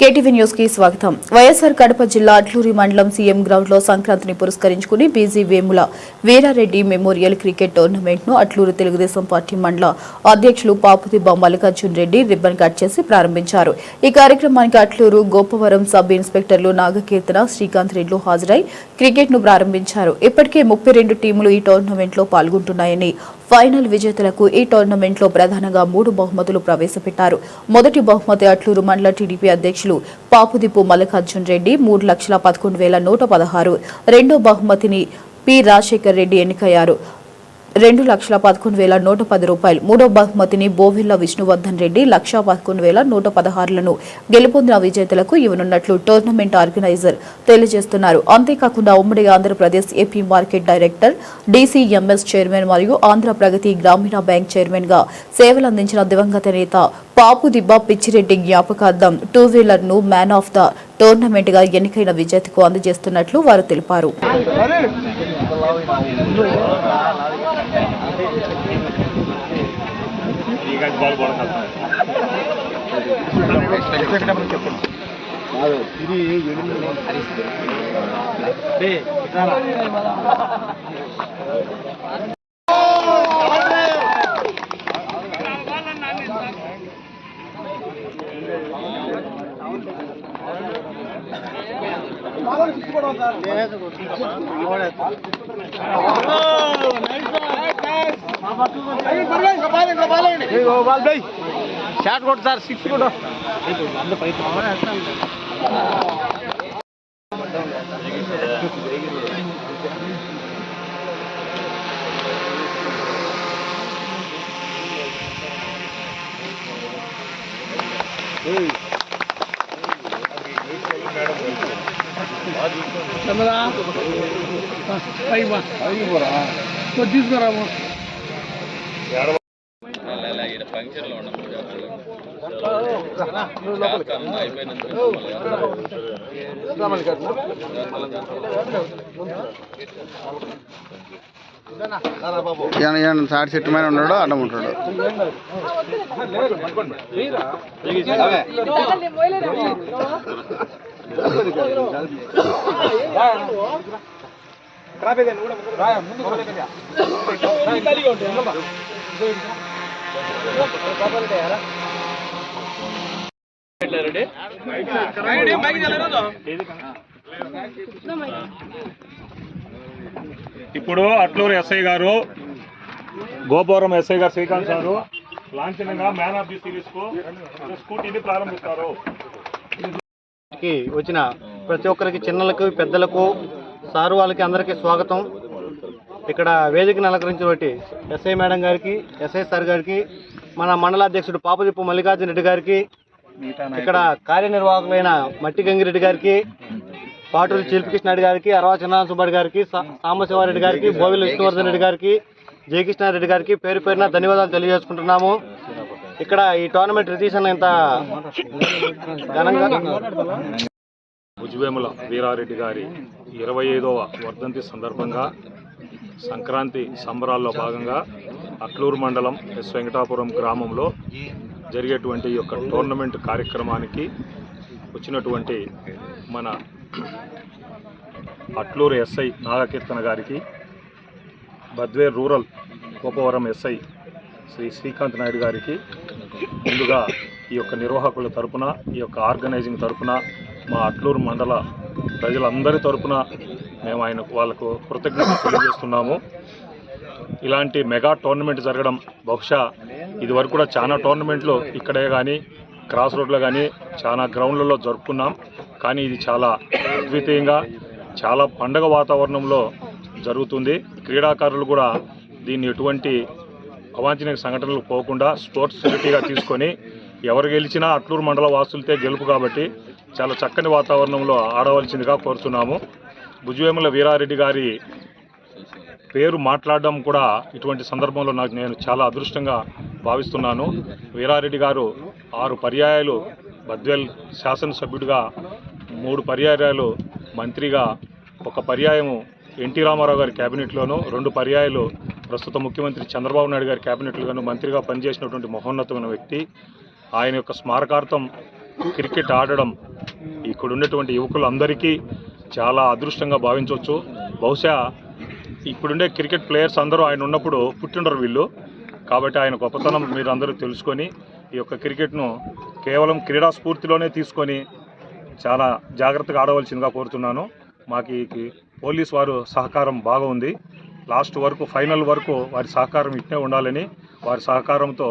KTV news కి స్వాగతం. వైఎస్ఆర్ కడప జిల్లా అట్లూరి మండలం సీఎం గ్రౌండ్ లో సంక్రాంతిని పురస్కరించుకుని B G Vemula Veerareddy memorial cricket tournament ను అట్లూరు తెలుగుదేశం పార్టీ మండల అధ్యక్షులు పాపుదిబ్బ మల్లికార్జున్ రెడ్డి రిబ్బన్ కట్ చేసి ప్రారంభించారు. ఈ కార్యక్రమానికి అట్లూరు గోపవరం సబ్ ఇన్స్పెక్టర్లు నాగకీర్తన శ్రీకాంత్ రెడ్డి హాజరై క్రికెట్ ను ప్రారంభించారు. ఇప్పటికే 32 టీములు ఈ టోర్నమెంట్ లో పాల్గొంటున్నాయని, ఫైనల్ విజేతలకు ఈ టోర్నమెంట్ లో ప్రధానంగా 3 బహుమతులు ప్రవేశపెట్టారు. మొదటి బహుమతి అట్లూరు మండల టీడీపీ అధ్యక్షులు పాపుదిప్పు మల్లికార్జున్ రెడ్డి 3,11,116. రెండో బహుమతిని పి రాజశేఖర్ రెడ్డి ఎన్నికయ్యారు 2,11,110 రూపాయలు. మూడో బహుమతిని బోవెల్ల విష్ణువర్ధన్ రెడ్డి 1,11,116లను గెలుపొందిన విజేతలకు ఇవ్వనున్నట్లు టోర్నమెంట్ ఆర్గనైజర్ తెలియజేస్తున్నారు. అంతేకాకుండా ఉమ్మడి Andhra Pradesh AP market director, DCMS chairman మరియు ఆంధ్ర ప్రగతి గ్రామీణ బ్యాంక్ చైర్మన్ గా సేవలందించిన దివంగత నేత పాపుదిబ్బ పిచ్చిరెడ్డి జ్ఞాపకార్థం 2 వీలర్ ను మ్యాన్ ఆఫ్ ద టోర్నమెంట్ గా ఎన్నికైన విజేతకు అందజేస్తున్నట్లు వారు తెలిపారు. షాట్ కొట్టు సార్, 6 కొట్టు. తీసుకురా ఫంక్షన్ లో సాటి చెట్టు మీద ఉన్నాడు, అడ్డం ఉంటాడు. ఇప్పుడు అట్లూరు ఎస్ఐ గారు, గోపవరం ఎస్ఐ గారు శ్రీకాంత్ గారు లాంఛనంగా మ్యాన్ ఆఫ్ ది సిరీస్ కు స్కూటీని ప్రారంభిస్తారు. వచ్చిన ప్రతి ఒక్కరికి, చిన్నలకు పెద్దలకు, సారు వాళ్ళకి అందరికీ స్వాగతం. ఇక్కడ వేదికను అలంకరించినటువంటి ఎస్ఐ మేడం గారికి, ఎస్ఐ సార్ గారికి, మన మండల అధ్యక్షుడు పాపుదిప్పు మల్లికార్జున రెడ్డి గారికి, ఇక్కడ కార్యనిర్వాహకులైన మట్టి గంగిరెడ్డి గారికి, పాటూరి చిల్పికృష్ణారెడ్డి గారికి, అరవా చిన్నారాయణ సుబ్బారెడ్డి గారికి, సాంబశివారెడ్డి గారికి, బోవెల్ల విష్ణువర్ధన్ రెడ్డి గారికి, జయకృష్ణారెడ్డి గారికి పేరు పేరున ధన్యవాదాలు తెలియజేసుకుంటున్నాము. ఇక్కడ ఈ టోర్నమెంట్ రితీషన్ ఇంత ఘనంగా భుజవేముల వీరారెడ్డి గారి 25వ వర్ధంతి సందర్భంగా సంక్రాంతి సంబరాల్లో భాగంగా అట్లూరు మండలం ఎస్ వెంకటాపురం గ్రామంలో జరిగేటువంటి ఈ యొక్క టోర్నమెంట్ కార్యక్రమానికి వచ్చినటువంటి మన అట్లూరు ఎస్ఐ నాగకీర్తన గారికి, బద్వేర్ రూరల్ గోపవరం ఎస్ఐ శ్రీ శ్రీకాంత్ నాయుడు గారికి ముందుగా ఈ యొక్క నిర్వాహకుల తరపున, ఈ యొక్క ఆర్గనైజింగ్ తరపున, మా అట్లూరు మండల ప్రజలందరి తరపున మేము వాళ్ళకు కృతజ్ఞతలు తెలియజేస్తున్నాము. ఇలాంటి మెగా టోర్నమెంట్ జరగడం బహుశా ఇదివరకు కూడా చాలా టోర్నమెంట్లు ఇక్కడే కానీ క్రాస్ రోడ్లో కానీ చాలా గ్రౌండ్లలో జరుపుకున్నాం. కానీ ఇది చాలా అద్వితీయంగా, చాలా పండగ వాతావరణంలో జరుగుతుంది. క్రీడాకారులు కూడా దీన్ని ఎటువంటి అవాంఛనీయ సంఘటనలు పోకుండా స్పోర్ట్స్ సిటీగా తీసుకొని ఎవరు గెలిచినా అట్లూరు మండల వాసులతో గెలుపు కాబట్టి చాలా చక్కని వాతావరణంలో ఆడవలసిందిగా కోరుతున్నాము. భుజవేముల వీరారెడ్డి గారి పేరు మాట్లాడడం కూడా ఇటువంటి సందర్భంలో నేను చాలా అదృష్టంగా భావిస్తున్నాను. వీరారెడ్డి గారు 6 పర్యాయాలు బద్వేల్ శాసనసభ్యుడిగా, 3 పర్యాయాలు మంత్రిగా, 1 పర్యాయము ఎన్టీ రామారావు గారి క్యాబినెట్లోనూ, 2 పర్యాయాలు ప్రస్తుత ముఖ్యమంత్రి చంద్రబాబు నాయుడు గారి క్యాబినెట్లుగాను మంత్రిగా పనిచేసినటువంటి మహోన్నతమైన వ్యక్తి. ఆయన యొక్క స్మారకార్థం క్రికెట్ ఆడడం ఇక్కడ ఉన్నటువంటి యువకులందరికీ చాలా అదృష్టంగా భావించవచ్చు. బహుశా ఇప్పుడుండే క్రికెట్ ప్లేయర్స్ అందరూ ఆయన ఉన్నప్పుడు పుట్టిండరు వీళ్ళు. కాబట్టి ఆయన గొప్పతనం మీరు అందరూ తెలుసుకొని ఈ యొక్క క్రికెట్ను కేవలం క్రీడా స్ఫూర్తిలోనే తీసుకొని చాలా జాగ్రత్తగా ఆడవలసిందిగా కోరుతున్నాను. మాకు ఈ పోలీస్ వారు సహకారం బాగా ఉంది. లాస్ట్ వరకు ఫైనల్ వరకు వారి సహకారం ఇట్నే ఉండాలని, వారి సహకారంతో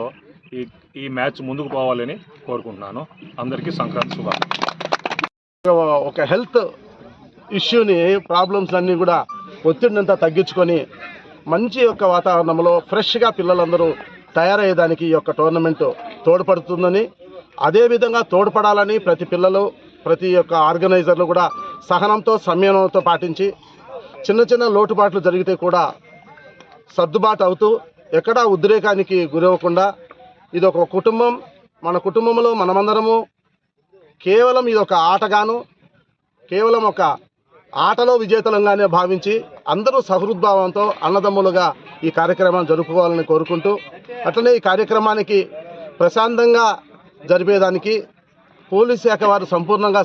ఈ మ్యాచ్ ముందుకు పోవాలని కోరుకుంటున్నాను. అందరికీ సంక్రాంతి శుభాకాంక్షలు. ఒక హెల్త్ ఇష్యూని ప్రాబ్లమ్స్ అన్నీ కూడా ఒత్తిడినంతా తగ్గించుకొని మంచి యొక్క వాతావరణంలో ఫ్రెష్గా పిల్లలందరూ తయారయ్యేదానికి ఈ యొక్క టోర్నమెంట్ తోడ్పడుతుందని, అదేవిధంగా తోడ్పడాలని ప్రతి పిల్లలు ప్రతి ఒక్క ఆర్గనైజర్లు కూడా సహనంతో సంయమనంతో పాటించి చిన్న చిన్న లోటుపాట్లు జరిగితే కూడా సర్దుబాటు అవుతూ ఎక్కడా ఉద్రేకానికి గురవ్వకుండా ఇది ఒక కుటుంబం, మన కుటుంబంలో మనమందరము కేవలం ఇది ఒక ఆటగాను, కేవలం ఒక ఆటలో విజేతలంగానే భావించి అందరూ సహృద్భావంతో అన్నదమ్ములుగా ఈ కార్యక్రమాన్ని జరుపుకోవాలని కోరుకుంటూ, అట్లనే ఈ కార్యక్రమానికి ప్రశాంతంగా జరిపేదానికి పోలీస్ శాఖ వారు సంపూర్ణంగా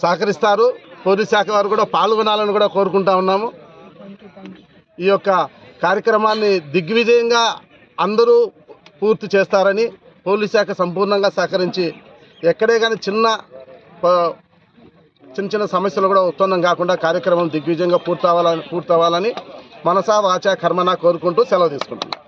సహకరిస్తారు. పోలీస్ శాఖ వారు కూడా పాల్గొనాలని కూడా కోరుకుంటా ఉన్నాము. ఈ యొక్క కార్యక్రమాన్ని దిగ్విజయంగా అందరూ పూర్తి చేస్తారని పోలీస్ శాఖ సంపూర్ణంగా సహకరించి ఎక్కడే కానీ చిన్న చిన్న సమస్యలు కూడా ఉత్పన్నం కాకుండా కార్యక్రమం దిగ్విజయంగా పూర్తవ్వాలని మనసా వాచా కర్మన కోరుకుంటూ సెలవు తీసుకుంటున్నాను.